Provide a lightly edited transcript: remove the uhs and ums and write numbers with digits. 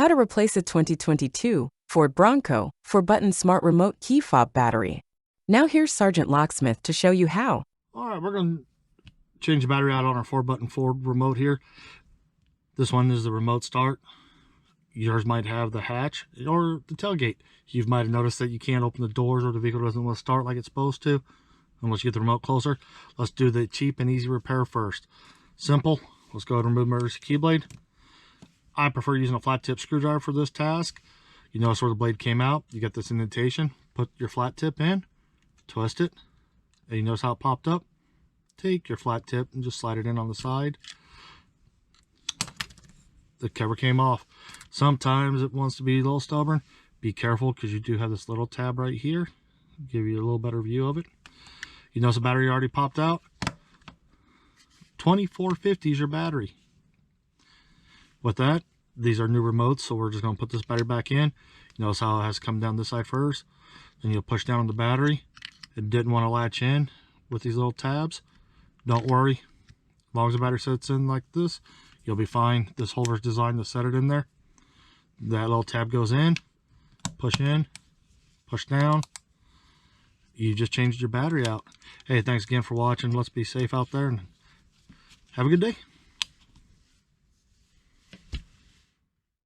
How to replace a 2022 Ford Bronco 4-button smart remote key fob battery. Now here's Sergeant Locksmith to show you how. All right, we're going to change the battery out on our 4-button Ford remote here. This one is the remote start. Yours might have the hatch or the tailgate. You might have noticed that you can't open the doors, or the vehicle doesn't want to start like it's supposed to unless you get the remote closer. Let's do the cheap and easy repair first. Simple. Let's go ahead and remove emergency key blade. I prefer using a flat tip screwdriver for this task. You notice where the blade came out. You got this indentation. Put your flat tip in, twist it, and you notice how it popped up. Take your flat tip and just slide it in on the side. The cover came off. Sometimes it wants to be a little stubborn. Be careful, because you do have this little tab right here. Give you a little better view of it. You notice the battery already popped out. 2450 is your battery. With that, these are new remotes, so we're just going to put this battery back in. You notice how it has come down this side first. Then you'll push down on the battery. It didn't want to latch in with these little tabs. Don't worry. As long as the battery sits in like this, you'll be fine. This holder is designed to set it in there. That little tab goes in, push down. You just changed your battery out. Hey, thanks again for watching. Let's be safe out there, and have a good day.